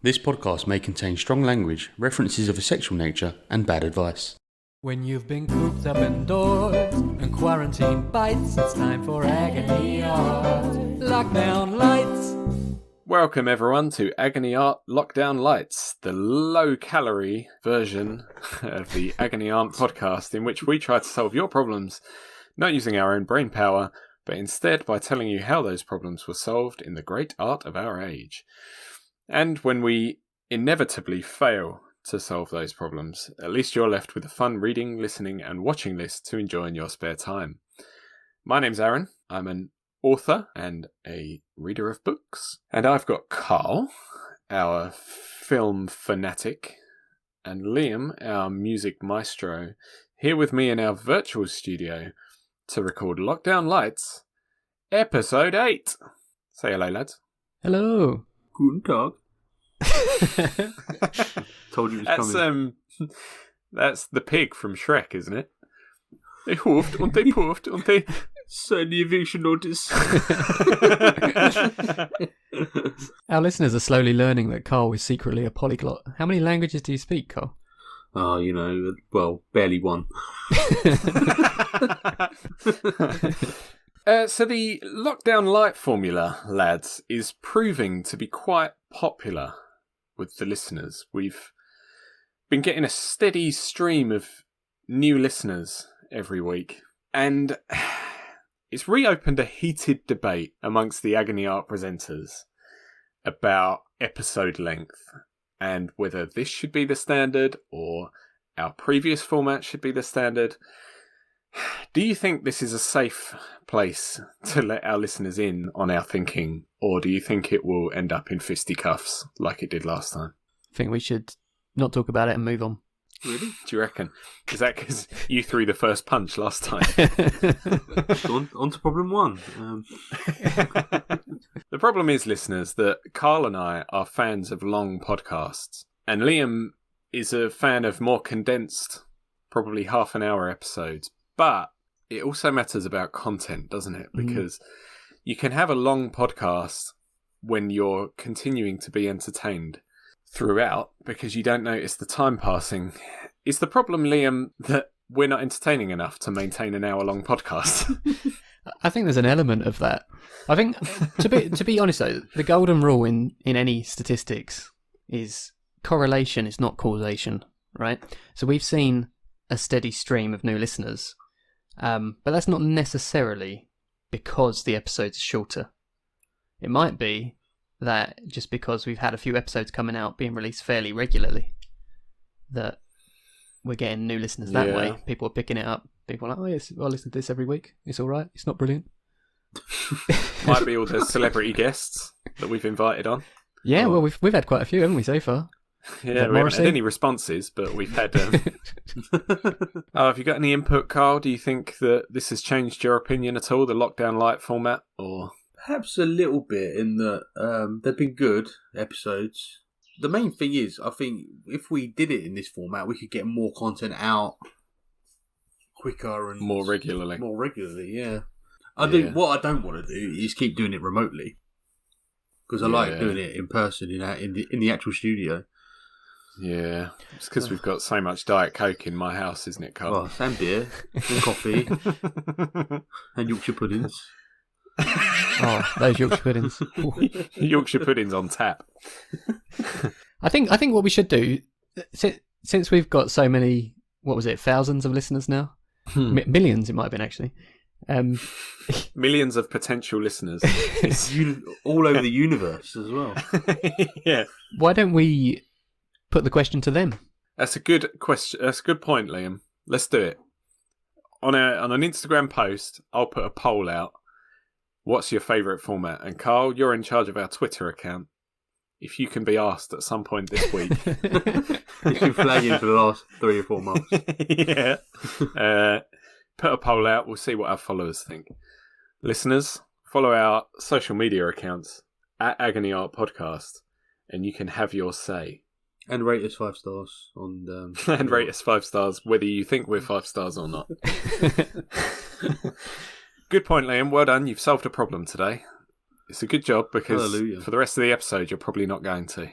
This podcast may contain strong language, references of a sexual nature, and bad advice. When you've been cooped up indoors and quarantine bites, it's time for Agony Art Lockdown Lights. Welcome everyone to Agony Art Lockdown Lights, the low-calorie version of the Agony Art podcast in which we try to solve your problems, not using our own brain power, but instead by telling you how those problems were solved in the great art of our age. And when we inevitably fail to solve those problems, at least you're left with a fun reading, listening and watching list to enjoy in your spare time. My name's Aaron. I'm an author and a reader of books. And I've got Karl, our film fanatic, and Liam, our music maestro, here with me in our virtual studio to record Lockdown Lights, Episode 8. Say hello, lads. Hello. Guten Tag. Told you it was coming. That's the pig from Shrek, isn't it? They hoofed and they poofed and they... Sign the eviction notice. Our listeners are slowly learning that Karl is secretly a polyglot. How many languages do you speak, Karl? Oh, barely one. So the lockdown light formula, lads, is proving to be quite popular with the listeners. We've been getting a steady stream of new listeners every week, and it's reopened a heated debate amongst the Agony Art presenters about episode length and whether this should be the standard or our previous format should be the standard. Do you think this is a safe place to let our listeners in on our thinking, or do you think it will end up in fisticuffs like it did last time? I think we should not talk about it and move on. Really? Do you reckon? Is that because you threw the first punch last time? On to problem one. The problem is, listeners, that Karl and I are fans of long podcasts, and Liam is a fan of more condensed, probably half-an-hour episodes. But it also matters about content, doesn't it? Because you can have a long podcast when you're continuing to be entertained throughout because you don't notice the time passing. Is the problem, Liam, that we're not entertaining enough to maintain an hour-long podcast? I think there's an element of that. I think, to be honest though, the golden rule in any statistics is correlation is not causation, right? So we've seen a steady stream of new listeners. But that's not necessarily because the episodes are shorter. It might be that just because we've had a few episodes coming out being released fairly regularly, that we're getting new listeners that way. People are picking it up. People are like, oh yes, I listen to this every week. It's all right. It's not brilliant. Might be all the celebrity guests that we've invited on. Yeah, well, we've had quite a few, haven't we, so far? Yeah, we haven't had any responses, but we've had... have you got any input, Karl? Do you think that this has changed your opinion at all, the lockdown light format? Or Perhaps a little bit in that they've been good episodes. The main thing is, I think if we did it in this format, we could get more content out quicker and... More regularly, yeah. I think what I don't want to do is keep doing it remotely. Because I like doing it in person, in the actual studio. Yeah, it's because we've got so much Diet Coke in my house, isn't it, Karl? Well, and beer, and coffee, and Yorkshire puddings. Oh, those Yorkshire puddings. Yorkshire puddings on tap. I think what we should do, since we've got so many, what was it, thousands of listeners now? Millions it might have been, actually. Millions of potential listeners. All over the universe as well. Yeah. Why don't we put the question to them? That's a good question. That's a good point, Liam. Let's do it. On an Instagram post, I'll put a poll out. What's your favourite format? And Karl, you're in charge of our Twitter account. If you can be asked at some point this week. It's been flagging for the last 3 or 4 months. Yeah. Put a poll out. We'll see what our followers think. Listeners, follow our social media accounts at Agony Art Podcast, and you can have your say. And rate us 5 stars on. And rate us 5 stars, whether you think we're 5 stars or not. Good point, Liam. Well done. You've solved a problem today. It's a good job because for the rest of the episode, you're probably not going to.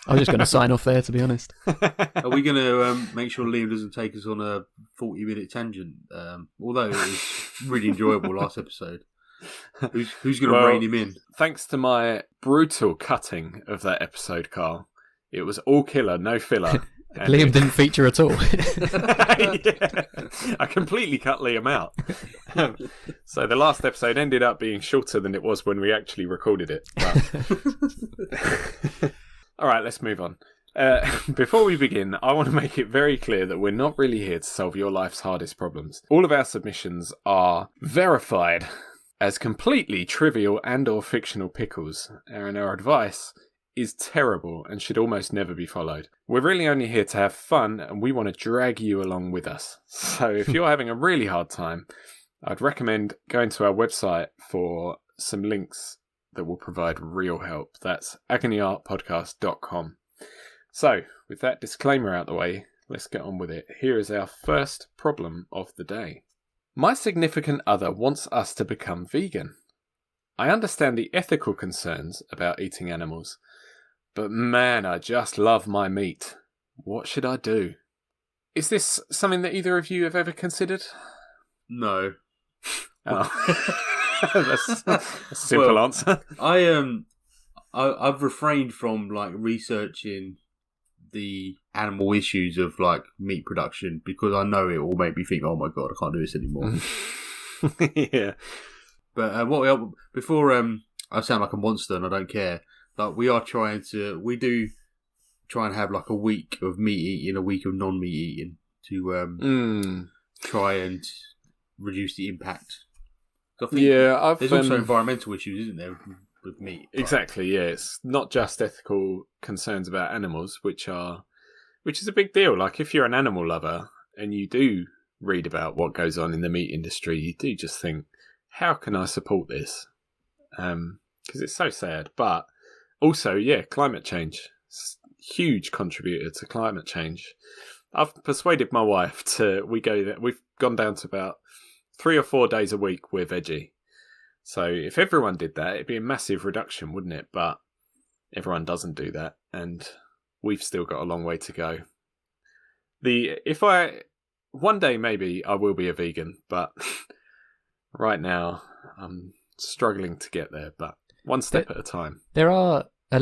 I was just going to sign off there, to be honest. Are we going to make sure Liam doesn't take us on a 40-minute tangent? Although it was really enjoyable last episode. Who's going to rein him in? Thanks to my brutal cutting of that episode, Karl, it was all killer, no filler. Liam didn't feature at all. Yeah. I completely cut Liam out. So the last episode ended up being shorter than it was when we actually recorded it. But... All right, let's move on. Before we begin, I want to make it very clear that we're not really here to solve your life's hardest problems. All of our submissions are verified as completely trivial and or fictional pickles, and our advice is terrible and should almost never be followed. We're really only here to have fun, and we want to drag you along with us. So if you're having a really hard time, I'd recommend going to our website for some links that will provide real help. That's agonyartpodcast.com. So with that disclaimer out the way, let's get on with it. Here is our first problem of the day. My significant other wants us to become vegan. I understand the ethical concerns about eating animals, but man, I just love my meat. What should I do? Is this something that either of you have ever considered? No. Oh. That's a simple answer. I've refrained from like researching the animal issues of like meat production because I know it will make me think, oh my god, I can't do this anymore. Yeah. But before I sound like a monster and I don't care. Like we do try and have like a week of meat eating, a week of non-meat eating to try and reduce the impact. I think there's also environmental issues, isn't there, with meat? Exactly. Yeah, it's not just ethical concerns about animals, which is a big deal. Like if you're an animal lover and you do read about what goes on in the meat industry, you do just think, how can I support this? Because it's so sad, but. Also, yeah, climate change. Huge contributor to climate change. I've persuaded my wife we've gone down to about 3 or 4 days a week we're veggie. So if everyone did that, it'd be a massive reduction, wouldn't it? But everyone doesn't do that, and we've still got a long way to go. One day maybe I will be a vegan, but right now I'm struggling to get there, but one step at a time. There are I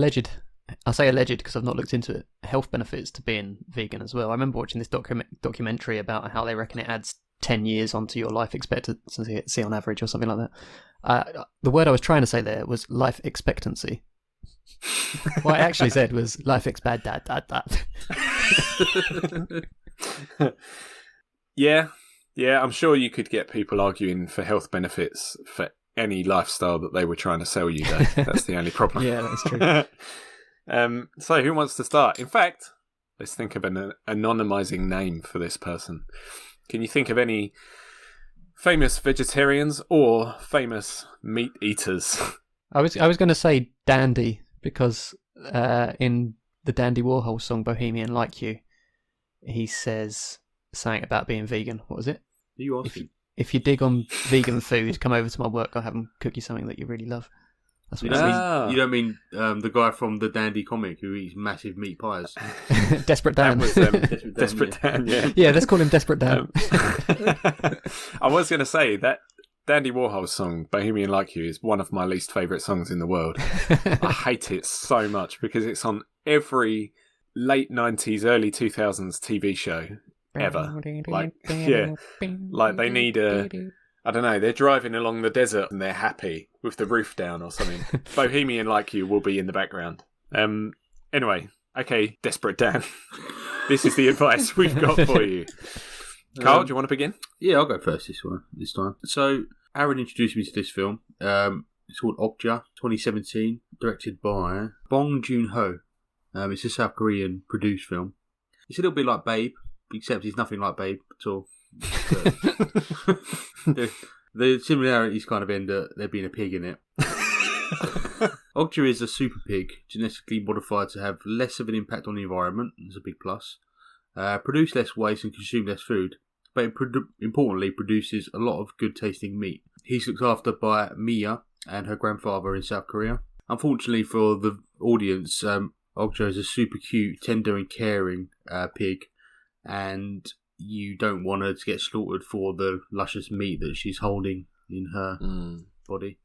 say alleged because I've not looked into it, health benefits to being vegan as well. I remember watching this documentary about how they reckon it adds 10 years onto your life expectancy on average or something like that. The word I was trying to say there was life expectancy. What I actually said was life expad dad. Yeah, I'm sure you could get people arguing for health benefits for any lifestyle that they were trying to sell you, though. That's the only problem. Yeah, that's true. So who wants to start? In fact, let's think of an anonymizing name for this person. Can you think of any famous vegetarians or famous meat eaters? I was going to say Dandy because in the Dandy Warhol song Bohemian Like You, he says something about being vegan. What was it? You asked. If you dig on vegan food, come over to my work. I'll have them cook you something that you really love. That's what you don't mean the guy from the Dandy comic who eats massive meat pies? Desperate Dan. That was Desperate Dan, yeah. Yeah, let's call him Desperate Dan. I was going to say that Dandy Warhol's song, Bohemian Like You, is one of my least favourite songs in the world. I hate it so much because it's on every late 90s, early 2000s TV show ever. Like they need I don't know, they're driving along the desert and they're happy with the roof down or something. Bohemian Like You will be in the background. Anyway, okay, Desperate Dan. This is the advice we've got for you. Karl, do you want to begin? Yeah, I'll go first this time. So, Aaron introduced me to this film. It's called Okja, 2017, directed by Bong Joon-ho. It's a South Korean produced film. It's a little bit like Babe, except it's nothing like Babe at all. The similarities kind of end at there being a pig in it. Okja is a super pig, genetically modified to have less of an impact on the environment. That's a big plus. Produce less waste and consume less food, but it importantly produces a lot of good tasting meat. He's looked after by Mia and her grandfather in South Korea. Unfortunately for the audience, Ogjo is a super cute, tender and caring pig, and you don't want her to get slaughtered for the luscious meat that she's holding in her body.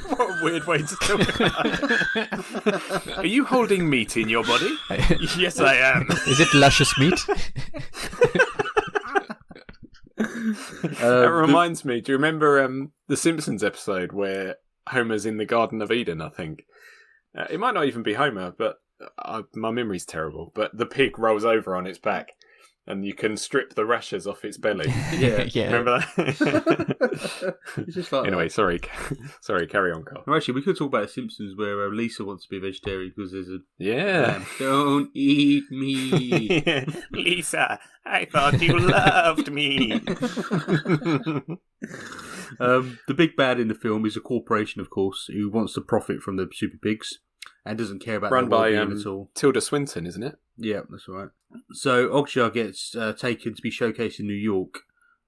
What a weird way to talk about it. Are you holding meat in your body? Yes, I am. Is it luscious meat? That reminds me, do you remember the Simpsons episode where Homer's in the Garden of Eden, I think? It might not even be Homer, but my memory's terrible. But the pig rolls over on its back, and you can strip the rashes off its belly. Yeah. Remember that? It's just like anyway, sorry, carry on, Karl. No, actually, we could talk about The Simpsons where Lisa wants to be a vegetarian because there's a Yeah. don't eat me. Lisa, I thought you loved me. The big bad in the film is a corporation, of course, who wants to profit from the super pigs and doesn't care about Run their by well-being at all. Tilda Swinton, isn't it? Yeah, that's right. So Okja gets taken to be showcased in New York,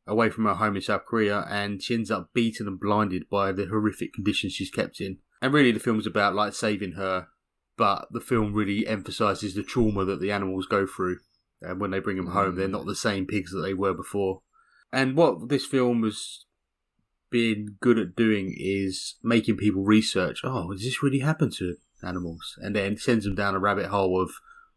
away from her home in South Korea, and she ends up beaten and blinded by the horrific conditions she's kept in. And really, the film's about like saving her, but the film really emphasises the trauma that the animals go through, and when they bring them home, they're not the same pigs that they were before. And what this film has been good at doing is making people research. Oh, does this really happen to animals? And then sends them down a rabbit hole of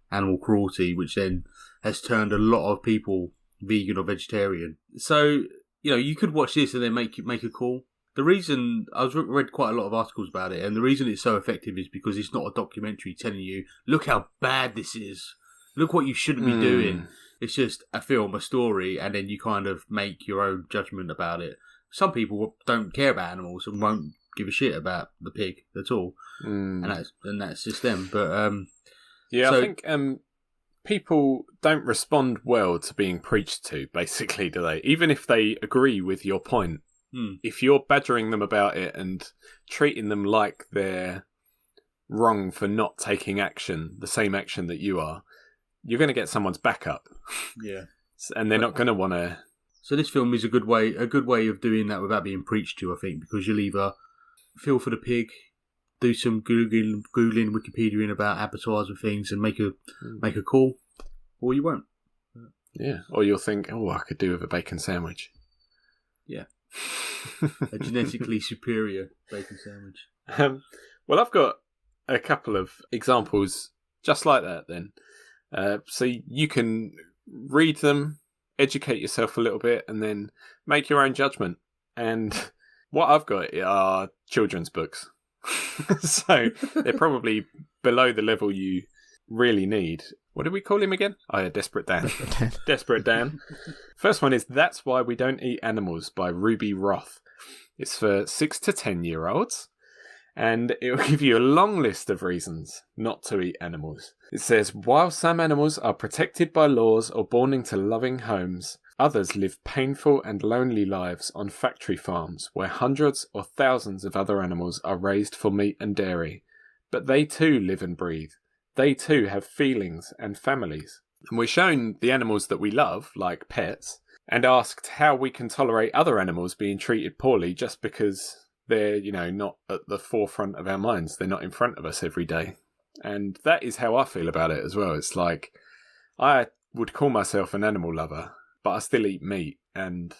animal cruelty, which then has turned a lot of people vegan or vegetarian. So, you know, you could watch this and then make a call. The reason, read quite a lot of articles about it, and the reason it's so effective is because it's not a documentary telling you, look how bad this is, look what you shouldn't be doing. It's just a film, a story, and then you kind of make your own judgment about it. Some people don't care about animals and won't give a shit about the pig at all, and that's just them. But yeah, so, I think people don't respond well to being preached to, basically, do they? Even if they agree with your point, if you're badgering them about it and treating them like they're wrong for not taking action, the same action that you are, you're going to get someone's back up. Yeah, and they're not going to want to. So this film is a good way of doing that without being preached to, I think, because you'll either feel for the pig, do some googling Wikipedia about abattoirs and things, and make a call, or you won't. Yeah, or you'll think, oh, I could do with a bacon sandwich. Yeah, a genetically superior bacon sandwich. Well, I've got a couple of examples just like that. Then, so you can read them, educate yourself a little bit, and then make your own judgment. And what I've got are children's books. So they're probably below the level you really need. What did we call him again? Oh, yeah, Desperate Dan. Desperate Dan. First one is That's Why We Don't Eat Animals by Ruby Roth. It's for 6 to 10-year-olds. And it will give you a long list of reasons not to eat animals. It says, while some animals are protected by laws or born into loving homes, others live painful and lonely lives on factory farms where hundreds or thousands of other animals are raised for meat and dairy. But they too live and breathe. They too have feelings and families. And we're shown the animals that we love, like pets, and asked how we can tolerate other animals being treated poorly just because they're, not at the forefront of our minds. They're not in front of us every day. And that is how I feel about it as well. It's like, I would call myself an animal lover, but I still eat meat. And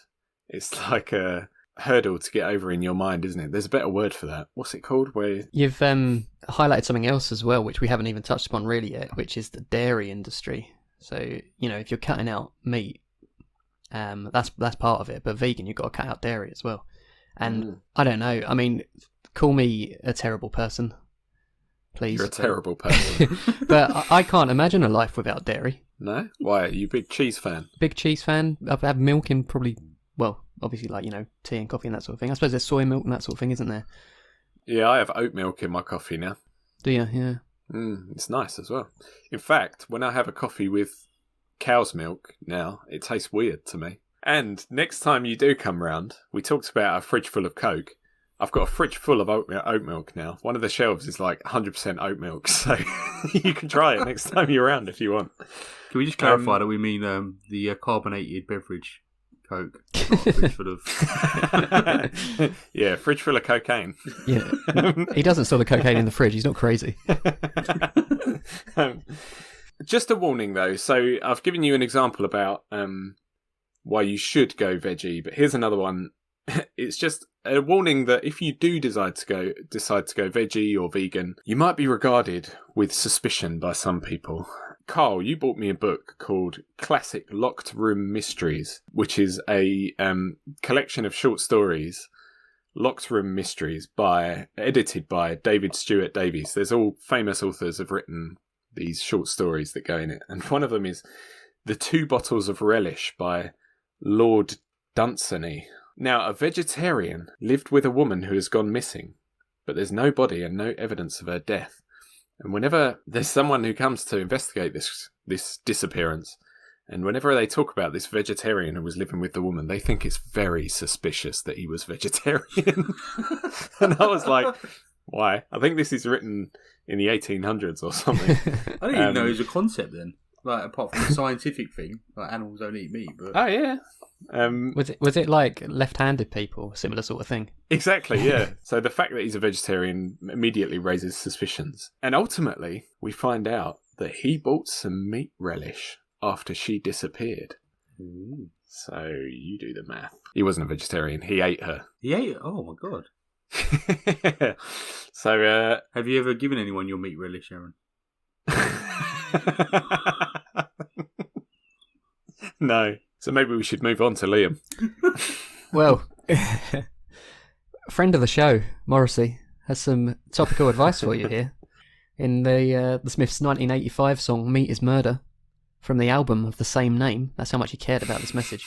it's like a hurdle to get over in your mind, isn't it? There's a better word for that. What's it called? Where You've highlighted something else as well, which we haven't even touched upon really yet, which is the dairy industry. So, if you're cutting out meat, that's part of it. But vegan, you've got to cut out dairy as well. And I don't know. I mean, call me a terrible person, please. You're a terrible person. But I can't imagine a life without dairy. No? Why? Are you a big cheese fan? Big cheese fan. I've had milk in probably, obviously like, tea and coffee and that sort of thing. I suppose there's soy milk and that sort of thing, isn't there? Yeah, I have oat milk in my coffee now. Do you? Yeah. It's nice as well. In fact, when I have a coffee with cow's milk now, it tastes weird to me. And next time you do come round, we talked about a fridge full of Coke. I've got a fridge full of oat milk now. One of the shelves is like 100% oat milk, so you can try it next time you're around if you want. Can we just clarify that we mean the carbonated beverage Coke. Not a fridge full of... Yeah, fridge full of cocaine. Yeah, he doesn't store the cocaine in the fridge. He's not crazy. Just a warning, though. So I've given you an example about why you should go veggie, but here's another one. It's just a warning that if you do decide to go veggie or vegan, you might be regarded with suspicion by some people. Karl, you bought me a book called Classic Locked Room Mysteries, which is a collection of short stories, Locked Room Mysteries, edited by David Stewart Davies. There's all famous authors have written these short stories that go in it, and one of them is The 2 Bottles of Relish by Lord Dunsany. Now, a vegetarian lived with a woman who has gone missing, but there's no body and no evidence of her death. And whenever there's someone who comes to investigate this disappearance, and whenever they talk about this vegetarian who was living with the woman, they think it's very suspicious that he was vegetarian. And I was like, why? I think this is written in the 1800s or something. I didn't even know it was a concept then. Like, apart from the scientific thing, like animals don't eat meat. But... Oh, yeah. Was it like left-handed people, similar sort of thing? Exactly, yeah. So the fact that he's a vegetarian immediately raises suspicions. And ultimately, we find out that he bought some meat relish after she disappeared. Ooh. So you do the math. He wasn't a vegetarian, he ate her. He ate it? Oh, my God. So, have you ever given anyone your meat relish, Aaron? No. So maybe we should move on to Liam. Well, friend of the show, Morrissey, has some topical advice for you here. In the Smiths' 1985 song "Meat Is Murder," from the album of the same name. That's how much he cared about this message.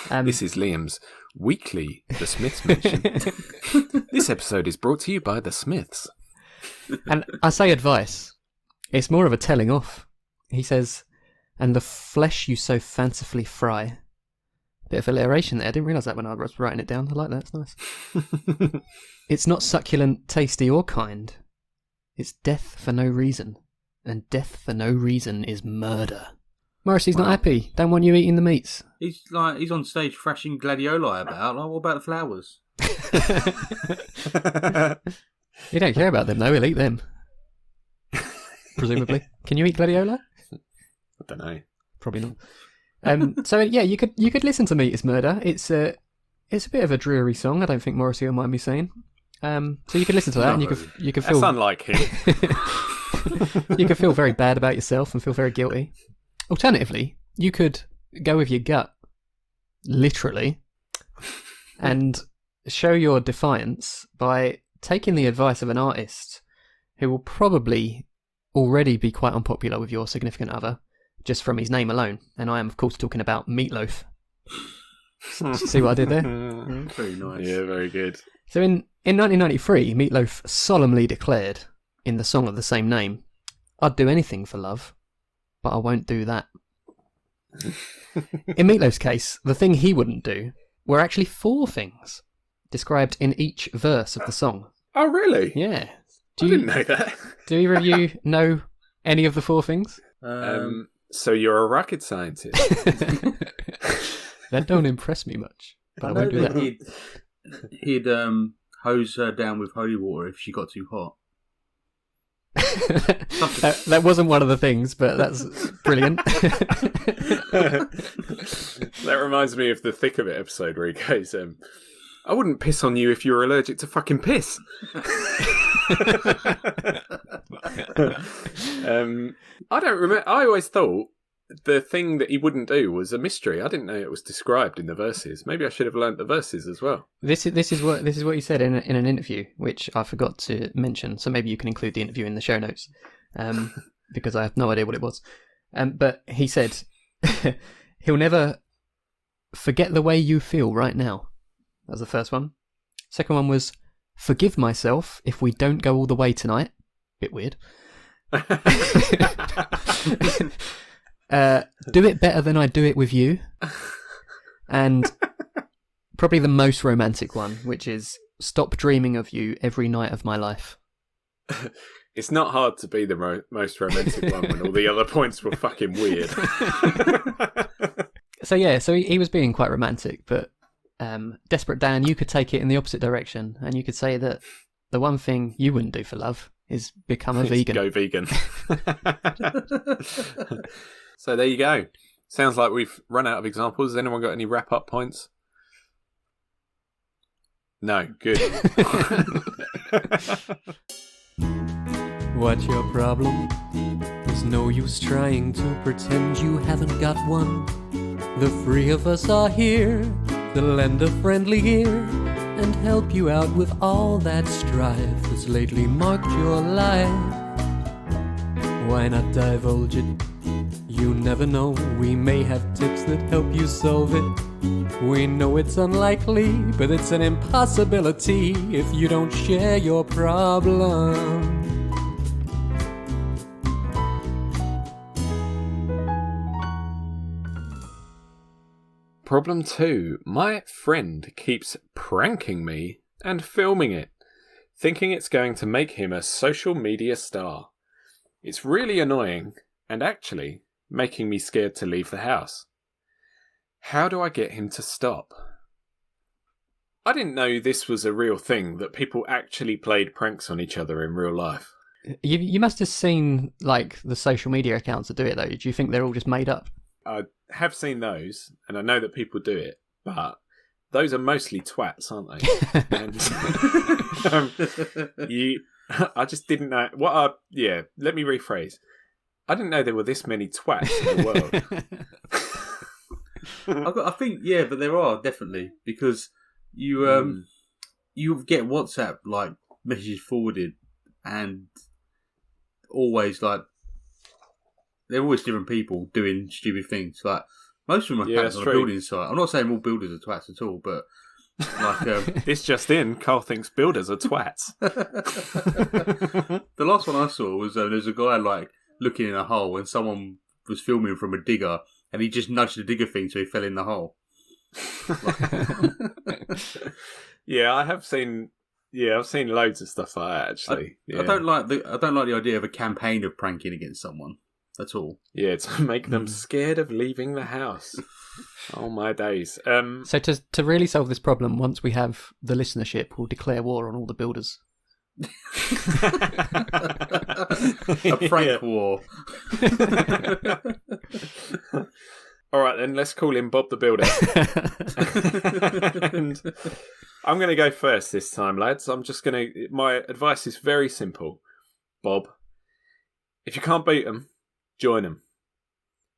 This is Liam's weekly The Smiths mention. This episode is brought to you by The Smiths. And I say advice. It's more of a telling off. He says, "And the flesh you so fancifully fry." Bit of alliteration there. I didn't realise that when I was writing it down. I like that. It's nice. It's not succulent, tasty, or kind. It's death for no reason. And death for no reason is murder. Morrissey's not happy. Don't want you eating the meats. He's on stage thrashing gladioli about. Like, what about the flowers? He don't care about them though. He'll eat them. Presumably. Can you eat gladioli? I don't know. Probably not. So yeah, you could listen to Meat Is Murder. It's a bit of a dreary song. I don't think Morrissey will mind me saying. So you could listen to that, and you could feel. That's unlike him. You could feel very bad about yourself and feel very guilty. Alternatively, you could go with your gut, literally, and show your defiance by taking the advice of an artist who will probably already be quite unpopular with your significant other, just from his name alone. And I am, of course, talking about Meatloaf. See what I did there? Very nice. Yeah, very good. So in 1993, Meatloaf solemnly declared, in the song of the same name, "I'd do anything for love, but I won't do that." In Meatloaf's case, the thing he wouldn't do were actually 4 things, described in each verse of the song. Oh, really? Yeah. I didn't know that. Do either of you know any of the 4 things? So you're a rocket scientist. That don't impress me much, but I won't do that. He'd hose her down with holy water if she got too hot. That wasn't one of the things, but that's brilliant. That reminds me of the Thick of It episode where he goes, "I wouldn't piss on you if you were allergic to fucking piss." I don't remember. I always thought the thing that he wouldn't do was a mystery. I didn't know it was described in the verses. Maybe I should have learnt the verses as well. This is what he said in an interview, which I forgot to mention. So maybe you can include the interview in the show notes, because I have no idea what it was. But he said he'll never forget the way you feel right now. That was the first one. Second one was, "Forgive myself if we don't go all the way tonight." Bit weird. "Do it better than I do it with you." And probably the most romantic one, which is, "Stop dreaming of you every night of my life." It's not hard to be the most romantic one when all the other points were fucking weird. So he was being quite romantic, but Desperate Dan, you could take it in the opposite direction, and you could say that the one thing you wouldn't do for love is become a vegan. Go vegan. So there you go. Sounds like we've run out of examples. Has anyone got any wrap-up points? No, good. What's your problem? There's no use trying to pretend you haven't got one. The three of us are here to lend a friendly ear and help you out with all that strife that's lately marked your life. Why not divulge it? You never know, we may have tips that help you solve it. We know it's unlikely, but it's an impossibility if you don't share your problem. Problem 2. My friend keeps pranking me and filming it, thinking it's going to make him a social media star. It's really annoying and actually making me scared to leave the house. How do I get him to stop? I didn't know this was a real thing, that people actually played pranks on each other in real life. You must have seen like the social media accounts that do it though. Do you think they're all just made up? I have seen those, and I know that people do it, but those are mostly twats, aren't they? I just didn't know. Let me rephrase. I didn't know there were this many twats in the world. I think, but there are definitely, because you get WhatsApp like messages forwarded, and always like they're always different people doing stupid things. Like most of them are accounts on a building site. I'm not saying all builders are twats at all, but like this just in, Karl thinks builders are twats. The last one I saw was there's a guy like looking in a hole, and someone was filming from a digger, and he just nudged the digger thing so he fell in the hole. I've seen loads of stuff like that actually. I don't like the idea of a campaign of pranking against someone. That's all. Yeah, to make them scared of leaving the house. Oh my days. So to really solve this problem, once we have the listenership, we'll declare war on all the builders. A prank war. All right, then let's call him Bob the Builder. And I'm going to go first this time, lads. My advice is very simple. Bob, if you can't beat them, join them.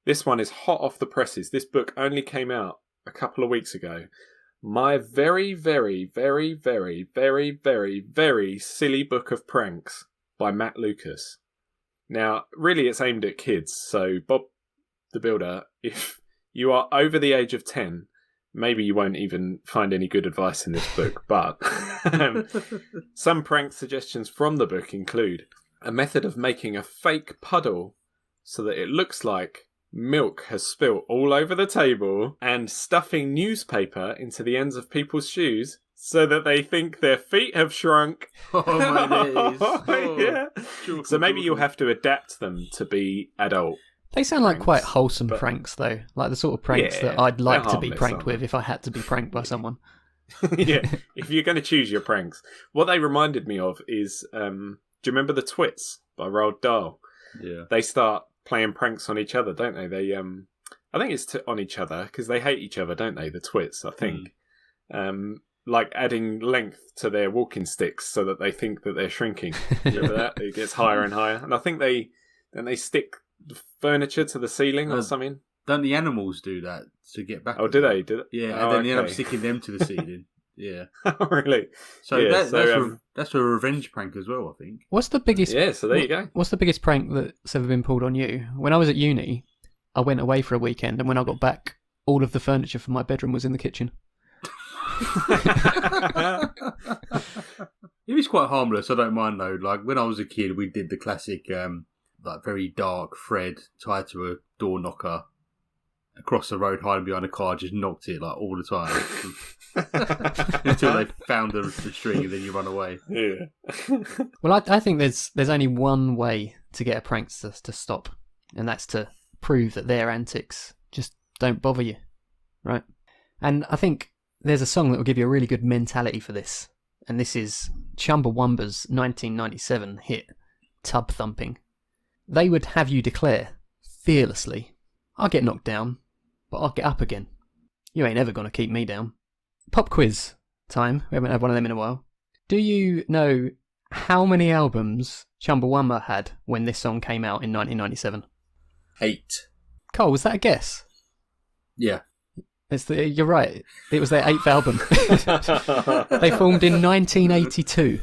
This one is hot off the presses. This book only came out a couple of weeks ago. My very, very, very, very, very, very, very silly book of pranks by Matt Lucas. Now, really, it's aimed at kids. So, Bob the Builder, if you are over the age of 10, maybe you won't even find any good advice in this book. But some prank suggestions from the book include a method of making a fake puddle so that it looks like milk has spilt all over the table, and stuffing newspaper into the ends of people's shoes so that they think their feet have shrunk. Oh my days. Yeah. So maybe you'll have to adapt them to be adult. They sound like quite wholesome pranks though, like the sort of pranks that I'd like to be pranked with if I had to be pranked by someone. Yeah, if you're going to choose your pranks. What they reminded me of is, do you remember The Twits by Roald Dahl? Yeah. They start playing pranks on each other, don't they? They, I think it's on each other because they hate each other, don't they? The Twits, I think. Like adding length to their walking sticks so that they think that they're shrinking. Remember that? It gets higher and higher, and I think they stick furniture to the ceiling or something. Don't the animals do that to get back? Oh, do they? Do they? Yeah, and then they end up sticking them to the ceiling. Yeah. Oh, really? So, that's a revenge prank as well, I think. What's the biggest? Yeah. So there you go. What's the biggest prank that's ever been pulled on you? When I was at uni, I went away for a weekend, and when I got back, all of the furniture for my bedroom was in the kitchen. It was quite harmless. I don't mind though. Like when I was a kid, we did the classic, like very dark thread tied to a door knocker across the road, hiding behind a car. Just knocked it like all the time until they found the string, and then you run away. Yeah. Well, I think there's only one way to get a prankster to stop, and that's to prove that their antics just don't bother you. right? And I think there's a song that will give you a really good mentality for this, and this is Chumbawamba's 1997 hit, Tub Thumping. They would have you declare, fearlessly, I'll get knocked down, but I'll get up again. You ain't ever gonna keep me down. Pop quiz time. We haven't had one of them in a while. Do you know how many albums Chumbawamba had when this song came out in 1997? 8. Karl, was that a guess? Yeah. You're right. It was their 8th album. They formed in 1982.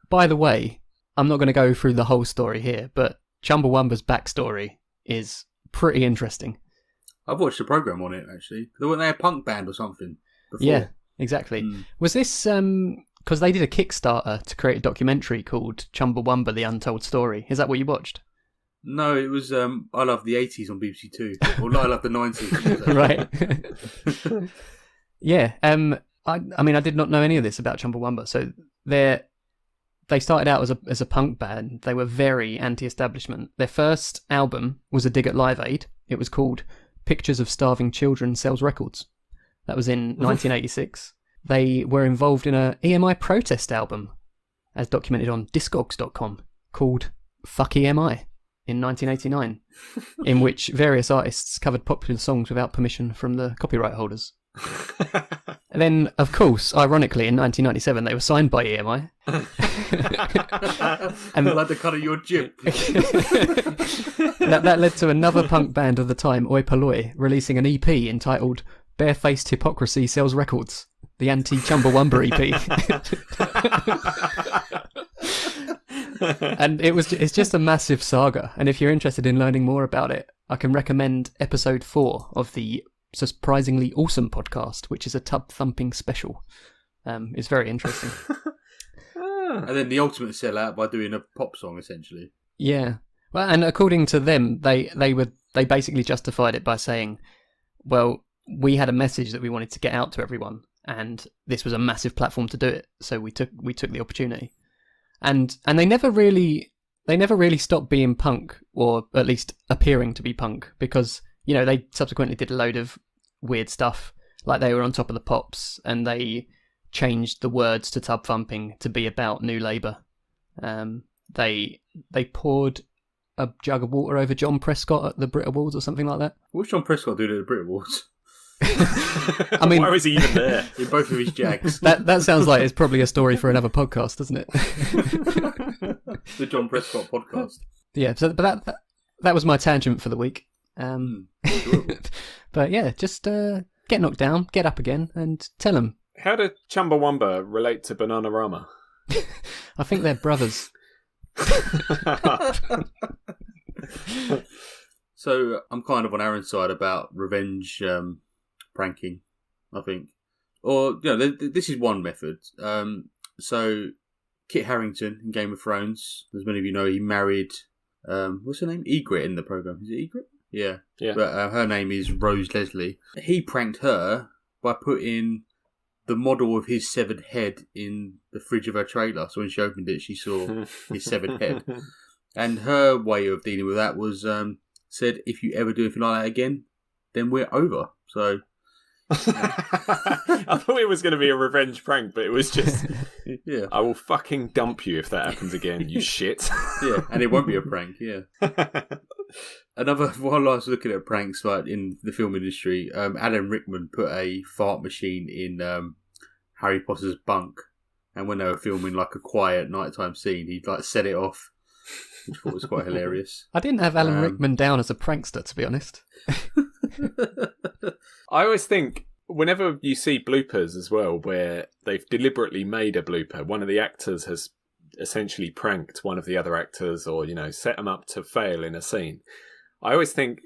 By the way, I'm not going to go through the whole story here, but Chumbawamba's backstory is pretty interesting. I've watched a program on it, actually. Weren't they a punk band or something before? Yeah, exactly. Was this because they did a Kickstarter to create a documentary called Chumbawamba: The Untold Story? Is that what you watched? No, it was I Love the 80s on BBC Two. Or I Love the 90s. Right. Yeah. I mean, I did not know any of this about Chumbawamba. So they started out as a punk band. They were very anti-establishment. Their first album was a dig at Live Aid. It was called Pictures of Starving Children Sells Records. That was in 1986. They were involved in a EMI protest album, as documented on Discogs.com, called Fuck EMI in 1989, in which various artists covered popular songs without permission from the copyright holders. And then, of course, ironically, in 1997, they were signed by EMI. And like the cut of your jib. that led to another punk band of the time, Oi Polloi, releasing an EP entitled Barefaced Hypocrisy Sells Records, the anti-Chumbawamba EP. And it's just a massive saga. And if you're interested in learning more about it, I can recommend episode 4 of the Surprisingly Awesome podcast, which is a tub thumping special. It's very interesting. And then the ultimate sellout by doing a pop song, essentially. Yeah. Well, and according to them, they basically justified it by saying, well, we had a message that we wanted to get out to everyone, and this was a massive platform to do it, so we took the opportunity. And they never really stopped being punk, or at least appearing to be punk, because, you know, they subsequently did a load of weird stuff, like they were on Top of the Pops, and they changed the words to Tub Thumping to be about New Labour. They poured a jug of water over John Prescott at the Brit Awards or something like that. What's John Prescott doing at the Brit Awards? I mean, why was he even there? In both of his Jags. That sounds like it's probably a story for another podcast, doesn't it? The John Prescott podcast. Yeah, but that was my tangent for the week. But yeah, just get knocked down, get up again, and tell them. How did Chumbawamba relate to Bananarama? I think they're brothers. So I'm kind of on Aaron's side about revenge pranking, I think. Or, you know, this is one method. So Kit Harington in Game of Thrones, as many of you know, he married, what's her name? Egret in the programme. Is it Egret? Yeah. But her name is Rose Leslie. He pranked her by putting the model of his severed head in the fridge of her trailer. So when she opened it, she saw his severed head. And her way of dealing with that was said, if you ever do anything like that again, then we're over. So I thought it was going to be a revenge prank, but it was just, yeah, I will fucking dump you if that happens again, you shit. Yeah, and it won't be a prank, yeah. While I was looking at pranks like in the film industry, Alan Rickman put a fart machine in Harry Potter's bunk, and when they were filming like a quiet nighttime scene, he'd like set it off, which I thought was quite hilarious. I didn't have Alan Rickman down as a prankster, to be honest. I always think, whenever you see bloopers as well, where they've deliberately made a blooper, one of the actors has essentially pranked one of the other actors, or, you know, set them up to fail in a scene. I always think,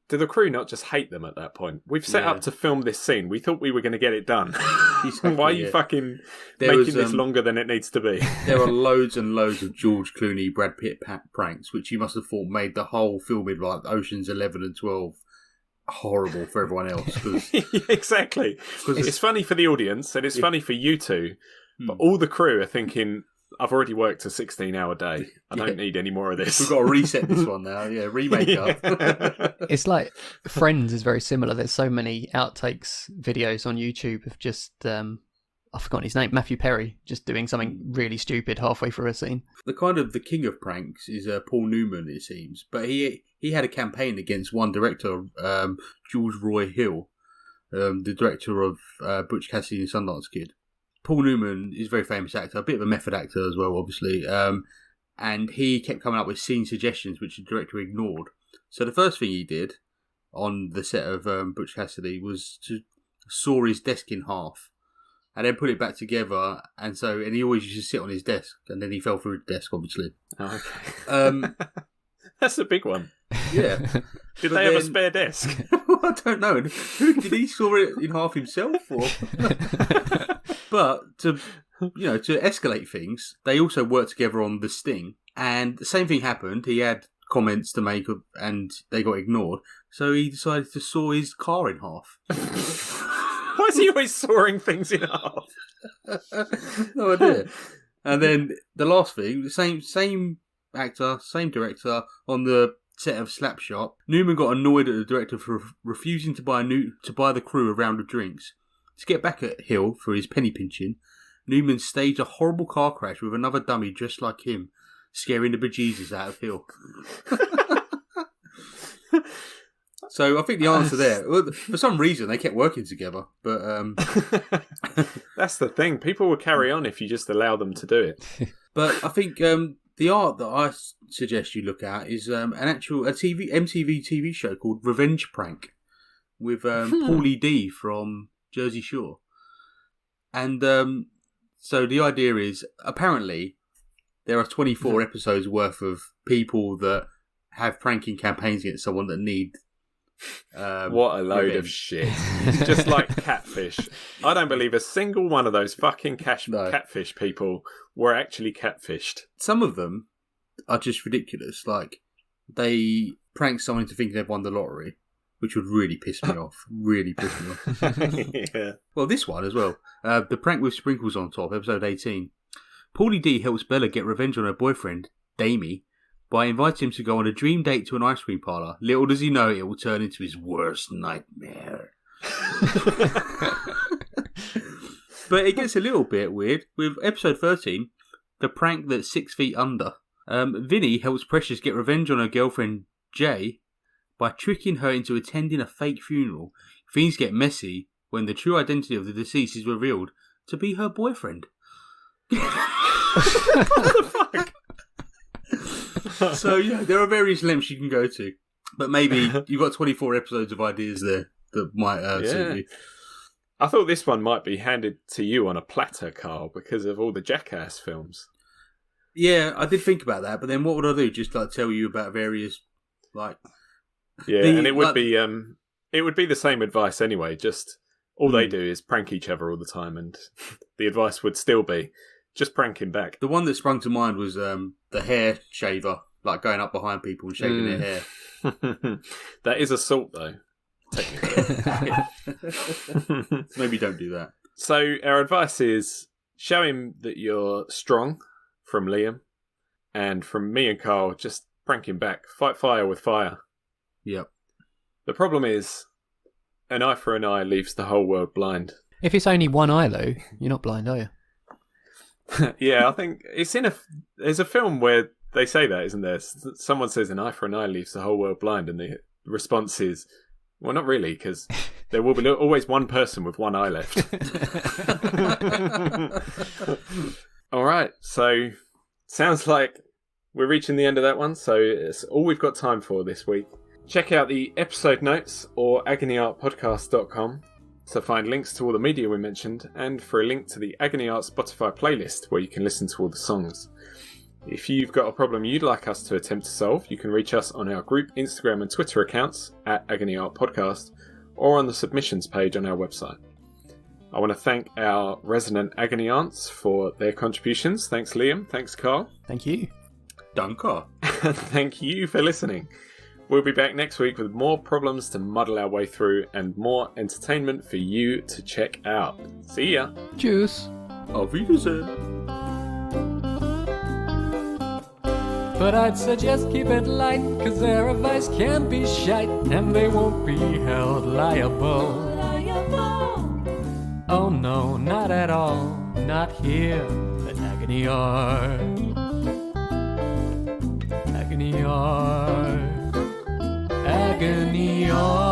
do the crew not just hate them at that point? We've set up to film this scene. We thought we were going to get it done. Exactly, Why are you fucking making this longer than it needs to be? There are loads and loads of George Clooney, Brad Pitt pranks, which you must have thought made the whole filming like Oceans 11 and 12 horrible for everyone else. Exactly. It's funny for the audience, and it's funny for you two, but all the crew are thinking, I've already worked a 16-hour day. I don't need any more of this. We've got to reset this one now. Yeah, remake up. It's like Friends is very similar. There's so many outtakes videos on YouTube of just I've forgotten his name, Matthew Perry, just doing something really stupid halfway through a scene. The king of pranks is Paul Newman, it seems, but he had a campaign against one director, George Roy Hill, the director of Butch Cassidy and the Sundance Kid. Paul Newman is a very famous actor, a bit of a method actor as well, obviously, and he kept coming up with scene suggestions which the director ignored. So the first thing he did on the set of Butch Cassidy was to saw his desk in half and then put it back together, and he always used to sit on his desk, and then he fell through the desk, obviously. Oh, okay. That's a big one. Yeah. Did they have a spare desk? I don't know. Did he saw it in half himself, or? But to escalate things, they also worked together on The Sting, and the same thing happened. He had comments to make, and they got ignored, so he decided to saw his car in half. Why is he always sawing things in half? No idea. And then the last thing, the same actor, same director on the set of Slapshot. Newman got annoyed at the director for refusing to buy the crew a round of drinks. To get back at Hill for his penny pinching, Newman staged a horrible car crash with another dummy dressed like him, scaring the bejesus out of Hill. So I think the answer there, for some reason, they kept working together. But that's the thing. People will carry on if you just allow them to do it. But I think the art that I suggest you look at is a MTV TV show called Revenge Prank with Paulie D from Jersey Shore. And so the idea is, apparently, there are 24 episodes worth of people that have pranking campaigns against someone that need... what a load of shit. Just like Catfish. I don't believe a single one of those fucking Catfish people were actually catfished. Some of them are just ridiculous. Like, they prank someone into thinking they've won the lottery, which would really piss me off. Yeah. Well, this one as well. The Prank with Sprinkles on Top, episode 18. Paulie D helps Bella get revenge on her boyfriend, Damie, by inviting him to go on a dream date to an ice cream parlour. Little does he know it will turn into his worst nightmare. But it gets a little bit weird. With episode 13, The Prank That's 6 Feet Under. Vinny helps Precious get revenge on her girlfriend, Jay, by tricking her into attending a fake funeral. Things get messy when the true identity of the deceased is revealed to be her boyfriend. What the fuck? So, yeah, there are various lengths you can go to. But maybe you've got 24 episodes of ideas there that might suit you. I thought this one might be handed to you on a platter, Karl, because of all the Jackass films. Yeah, I did think about that, but then what would I do? Just like tell you about various, like... Yeah, and it would be the same advice anyway, just all they do is prank each other all the time, and the advice would still be, just prank him back. The one that sprung to mind was the hair shaver, like going up behind people and shaving their hair. That is assault, though, technically. Maybe don't do that. So our advice is, show him that you're strong, from Liam, and from me and Karl, just prank him back. Fight fire with fire. Yep. The problem is, an eye for an eye leaves the whole world blind. If it's only one eye, though, you're not blind, are you? Yeah, I think there's a film where they say that, isn't there? Someone says an eye for an eye leaves the whole world blind, and the response is, well, not really, because there will be always one person with one eye left. All right, so sounds like we're reaching the end of that one, so it's all we've got time for this week. Check out the episode notes or agonyartpodcast.com to find links to all the media we mentioned, and for a link to the Agony Art Spotify playlist where you can listen to all the songs. If you've got a problem you'd like us to attempt to solve, you can reach us on our group Instagram and Twitter accounts at Agony Art Podcast, or on the submissions page on our website. I want to thank our resident Agony Aunts for their contributions. Thanks, Liam. Thanks, Karl. Thank you. Danke. Thank you for listening. We'll be back next week with more problems to muddle our way through and more entertainment for you to check out. See ya. Tschüss. Auf Wiedersehen. But I'd suggest keep it light, 'cause their advice can be shite, and they won't be held liable. Oh no, not at all, not here at Agony Art. Agony Art. Agony Art.